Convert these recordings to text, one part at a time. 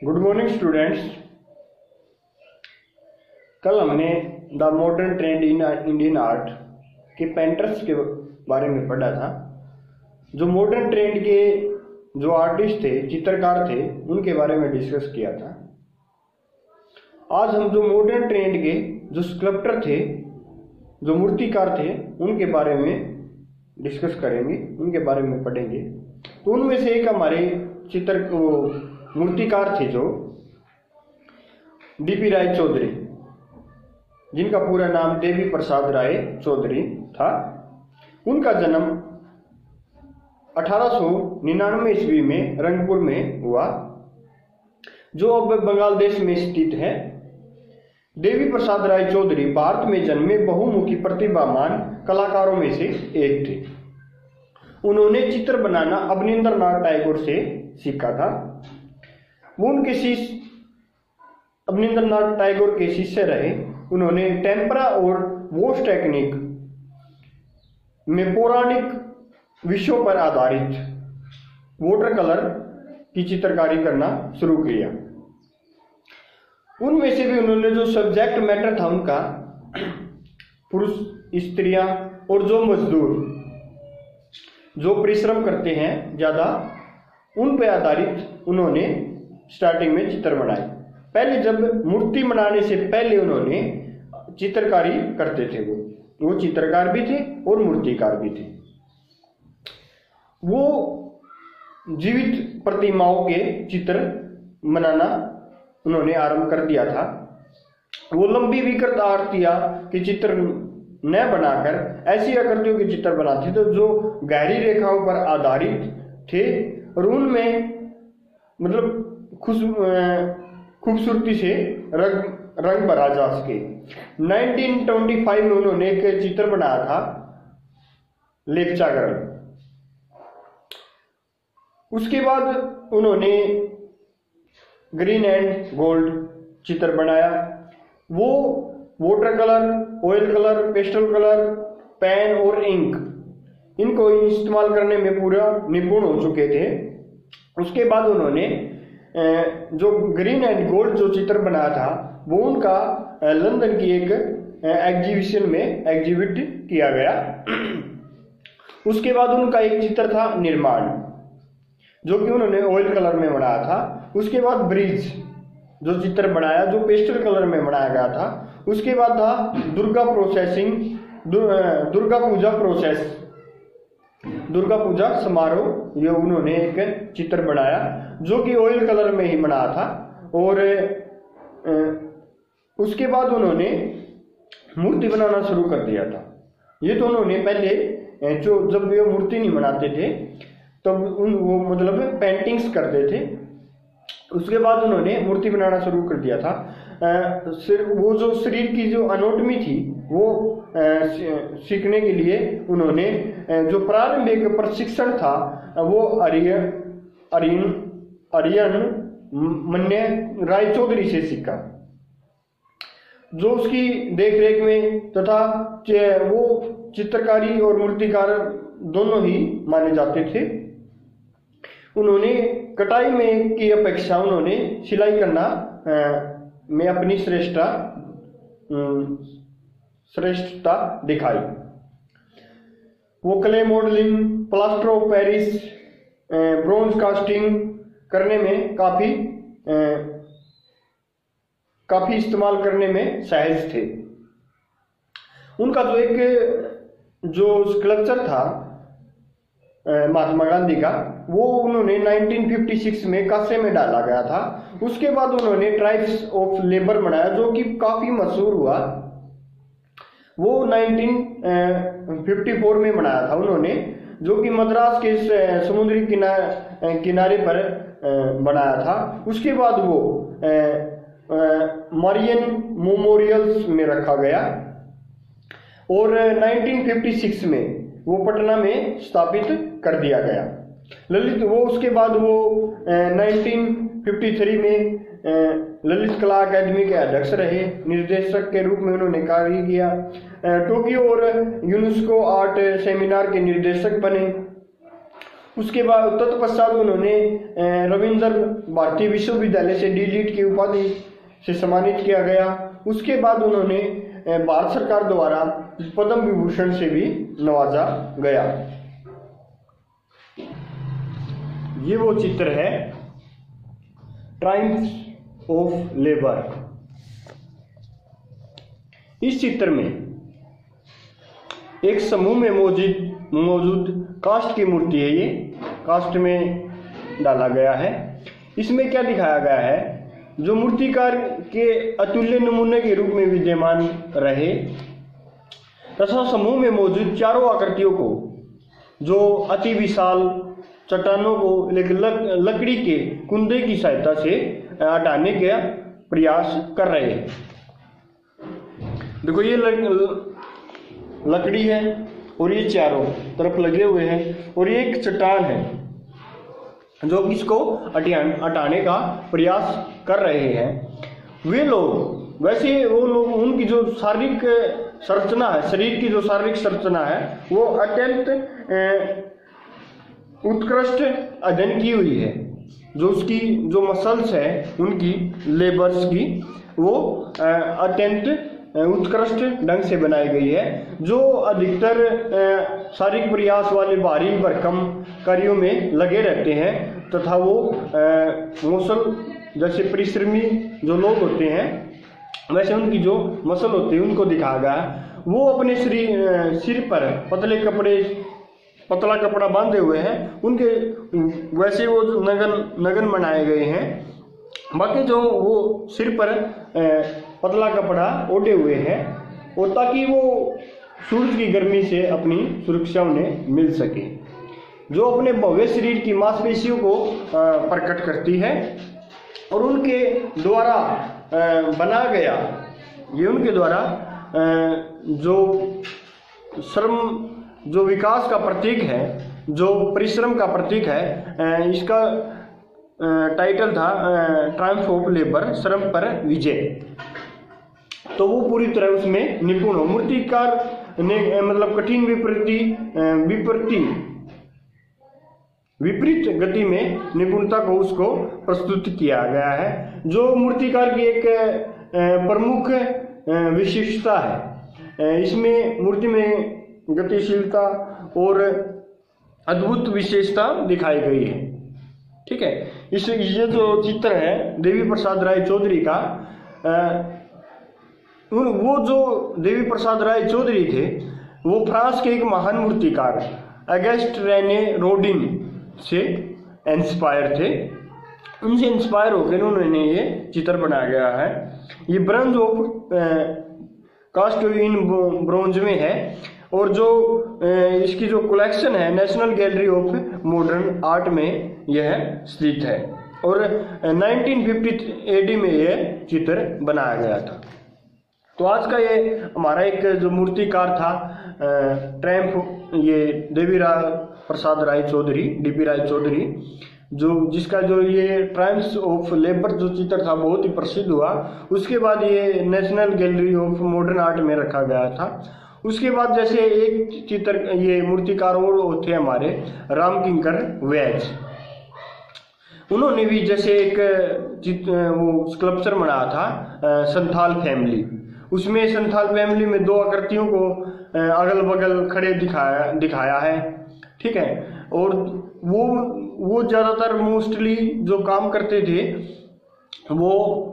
Good morning students. कल हमने the modern trend in Indian art के पेंटर्स के बारे में पढ़ा था। जो मॉडर्न ट्रेंड के जो आर्टिस्ट थे, चित्रकार थे, उनके बारे में डिस्कस किया था। आज हम जो मॉडर्न ट्रेंड के जो स्कल्प्टर थे, जो मूर्तिकार थे, उनके बारे में डिस्कस करेंगे, उनके बारे में पढ़ेंगे। तो उनमें से एक हमारे मूर्तिकार थे जो डीपी राय चौधरी, जिनका पूरा नाम देवी प्रसाद राय चौधरी था। उनका जन्म 1899 ईस्वी में रंगपुर में हुआ, जो अब बंगाल देश में स्थित है। देवी प्रसाद राय चौधरी भारत में जन्मे बहुमुखी प्रतिभावान कलाकारों में से एक थे। उन्होंने चित्र बनाना अवनींद्रनाथ टैगोर से सीखा था। वो उनके शिष्य अवनींद्रनाथ टैगोर के शिष्य रहे। उन्होंने टेम्परा और वॉश टेक्निक में पौराणिक विषयों पर आधारित वाटर कलर की चित्रकारी करना शुरू किया। उनमें से भी उन्होंने जो सब्जेक्ट मैटर था उनका, पुरुष, स्त्रियां और जो मजदूर जो परिश्रम करते हैं ज़्यादा, उन पर आधारित उन्होंने स्टार्टिंग में चित्र बनाए। पहले जब मूर्ति बनाने से पहले उन्होंने चित्रकारी करते थे। वो चित्रकार भी थे और मूर्तिकार भी थे। वो जीवित प्रतिमाओं के चित्र बनाना उन्होंने आरंभ कर दिया था। वो लंबी विकृत आकृतियां के चित्र न बनाकर ऐसी आकृतियों के चित्र बनाते थे जो गहरी रेखाओं पर आधारित थे और उनमें मतलब खूबसूरती से रंग भरा जा सके। 1925 में उन्होंने एक चित्र बनाया था, लेप्चा गर्ल। उसके बाद उन्होंने ग्रीन एंड गोल्ड चित्र बनाया। वो water colour, oil colour, pastel colour, pen और इंक, इनको इस्तेमाल करने में पूरा निपुण हो चुके थे। उसके बाद उन्होंने जो ग्रीन एंड गोल्ड जो चित्र बनाया था, वो उनका लंदन की एक एग्जीबिशन में एग्जिबिट किया गया। उसके बाद उनका एक चित्र था निर्माण, जो कि उन्होंने ऑयल कलर में बनाया था। उसके बाद ब्रिज जो चित्र बनाया, जो पेस्टल कलर में बनाया गया था। उसके बाद था दुर्गा पूजा समारोह, ये उन्होंने एक चित्र बनाया जो कि ऑयल कलर में ही बनाया था। और उसके बाद उन्होंने मूर्ति बनाना शुरू कर दिया था। ये तो उन्होंने पहले जो जब वे मूर्ति नहीं बनाते थे तब वो मतलब पेंटिंग्स करते थे। उसके बाद उन्होंने मूर्ति बनाना शुरू कर दिया था। वो जो शरीर की जो एनाटॉमी थी वो सीखने के लिए उन्होंने जो प्रारंभिक प्रशिक्षण था वो आर्यन मन्य राय चौधरी से सीखा, जो उसकी देखरेख में तथा वो चित्रकारी और मूर्तिकार दोनों ही माने जाते थे। उन्होंने कटाई में की अपेक्षा उन्होंने सिलाई करना में अपनी श्रेष्ठता दिखाई। वो clay modelling, plaster of Paris, bronze casting करने में काफी इस्तेमाल करने में सहज थे। उनका जो एक जो स्कल्पचर था महात्मा गांधी का, वो उन्होंने 1956 में कांसे में डाला गया था। उसके बाद उन्होंने ट्राइब्स ऑफ लेबर बनाया, जो कि काफी मशहूर हुआ। वो 1954 में बनाया था उन्होंने, जो कि मद्रास के समुद्री किनारे पर बनाया था। उसके बाद वो मरियन मेमोरियल्स में रखा गया और 1956 में वो पटना में स्थापित कर दिया गया। ललित वो उसके बाद वो 1953 में ललित कला अकादमी के अध्यक्ष रहे। निर्देशक के रूप में उन्होंने कार्य किया। टोक्यो और यूनेस्को आर्ट सेमिनार के निर्देशक बने। उसके बाद तत्पश्चात उन्होंने रविंद्र भारतीय विश्वविद्यालय से डी.लिट की उपाधि से सम्मानित किया गया। उसके बाद उन्होंने भारत सरकार द्वारा पद्म विभूषण से भी नवाजा गया। ये वो चित्र है ट्रायम्फ ऑफ लेबर। इस चित्र में एक समूह में मौजूद कास्ट की मूर्ति है। ये कास्ट में डाला गया है। इसमें क्या दिखाया गया है, जो मूर्तिकार के अतुल्य नमूने के रूप में विद्यमान रहे तथा समूह में मौजूद चारों आकृतियों को, जो अति विशाल चट्टानों को लकड़ी के कुंदे की सहायता से हटाने का प्रयास कर रहे हैं। देखो ये लकड़ी है और ये चारों तरफ लगे हुए हैं और ये एक चट्टान है जो इसको हटाने का प्रयास कर रहे हैं। वे लोग वैसे वो लोग उनकी जो शारीरिक संरचना है, शरीर की जो शारीरिक संरचना है वो अत्यंत उत्कृष्ट अध्ययन की हुई है। जो उसकी जो मसल्स है उनकी लेबर्स की वो अत्यंत उत्कृष्ट ढंग से बनाई गई है, जो अधिकतर शारीरिक प्रयास वाले भारी भरकम कार्यों में लगे रहते हैं तथा वो मसल जैसे परिश्रमी जो लोग होते हैं वैसे उनकी जो मसल होती है उनको दिखाया गया। वो अपने सिर पर पतला कपड़ा बांधे हुए हैं, उनके वैसे वो नगन बनाए गए हैं। बाकी जो वो सिर पर पतला कपड़ा ओढ़े हुए हैं और ताकि वो सूरज की गर्मी से अपनी सुरक्षा उन्हें मिल सके, जो अपने भव्य शरीर की मांसपेशियों को प्रकट करती है और उनके द्वारा बना गया, ये उनके द्वारा जो श्रम जो विकास का प्रतीक है, जो परिश्रम का प्रतीक है, इसका टाइटल था ट्रायम्फ ऑफ लेबर, श्रम पर विजय। तो वो पूरी तरह उसमें निपुण हो। मूर्तिकार ने मतलब कठिन विपरीत गति में निपुणता को उसको प्रस्तुत किया गया है, जो मूर्तिकार की एक प्रमुख विशेषता है। इसमें मूर्ति में गतिशीलता और अद्भुत विशेषता दिखाई गई है। ठीक है, ये जो चित्र है देवी प्रसाद राय चौधरी का, वो जो देवी प्रसाद राय चौधरी थे वो फ्रांस के एक महान मूर्तिकार अगस्ट रेने रोडिन से इंस्पायर थे। उनसे इंस्पायर होकर उन्होंने ये चित्र बनाया गया है। ये bronze of cast in bronze में है और जो इसकी जो कलेक्शन है National Gallery of Modern Art में यह स्थित है और 1950 AD में यह चित्र बनाया गया था। तो आज का ये हमारा एक जो मूर्तिकार था ट्रायम्फ, ये देवी प्रसाद राय चौधरी, DP राय चौधरी, जो जिसका जो ये ट्रायम्फ्स ऑफ लेबर जो चित्र था बहुत ही प्रसिद्ध हुआ। उसके बाद ये national Gallery of Modern Art में रखा गया था। उसके बाद जैसे एक चित्र ये मूर्तिकार और थे हमारे रामकिंकर वैज, उन्होंने भी जैसे एक वो स्कल्पचर बनाया था संथाल फैमिली। उसमें संथाल फैमिली में दो आकृतियों को अगल बगल खड़े दिखाया है। ठीक है, और वो ज़्यादातर मोस्टली जो काम करते थे वो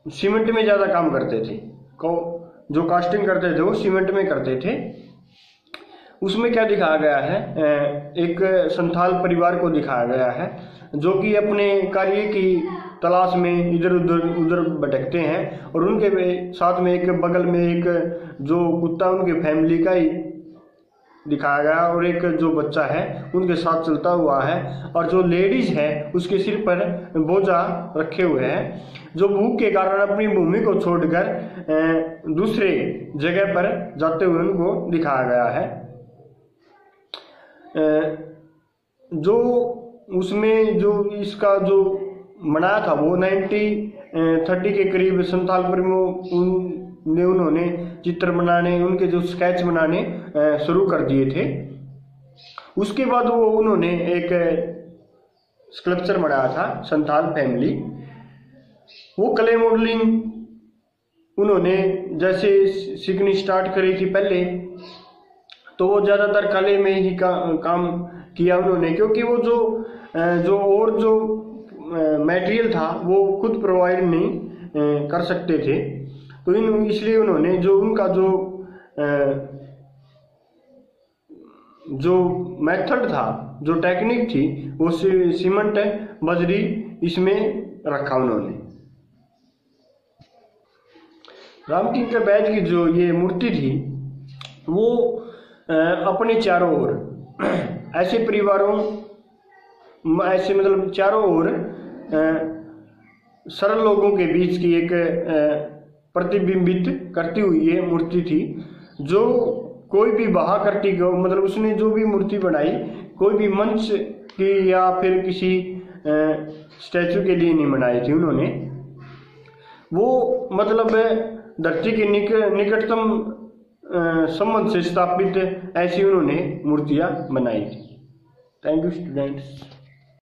सीमेंट में ज़्यादा काम करते थे, जो कास्टिंग करते थे वो सीमेंट में करते थे। उसमें क्या दिखाया गया है, एक संथाल परिवार को दिखाया गया है जो कि अपने कार्य की तलाश में इधर उधर भटकते हैं और उनके साथ में एक बगल में एक जो कुत्ता उनके फैमिली का ही दिखाया गया और एक जो बच्चा है उनके साथ चलता हुआ है और जो लेडीज है उसके सिर पर बोझा रखे हुए हैं, जो भूख के कारण अपनी भूमि को छोड़कर दूसरे जगह पर जाते हुए उनको दिखाया गया है। जो उसमें जो इसका जो बनाया था वो 1930 के करीब संथाल ने उन्होंने चित्र बनाने, उनके जो स्केच बनाने शुरू कर दिए थे। उसके बाद वो उन्होंने एक स्कल्पचर बनाया था संथाल फैमिली। वो क्ले मॉडलिंग उन्होंने जैसे सीखनी स्टार्ट करी थी पहले, तो वो ज़्यादातर कले में ही काम किया उन्होंने, क्योंकि वो जो मटेरियल था वो खुद प्रोवाइड नहीं कर सकते थे। तो इसलिए उन्होंने जो उनका जो मेथड था, जो टेक्निक थी, वो सीमेंट बजरी इसमें रखा उन्होंने। रामकिंकर बैज की जो ये मूर्ति थी वो अपने चारों ओर ऐसे परिवारों, ऐसे मतलब चारों ओर सरल लोगों के बीच की एक प्रतिबिंबित करती हुई ये मूर्ति थी। जो कोई भी बहा करती मतलब उसने जो भी मूर्ति बनाई, कोई भी मंच की या फिर किसी स्टैचू के लिए नहीं बनाई थी उन्होंने। वो मतलब धरती के निकटतम संबंध से स्थापित ऐसी उन्होंने मूर्तियां बनाई थी। Thank you students.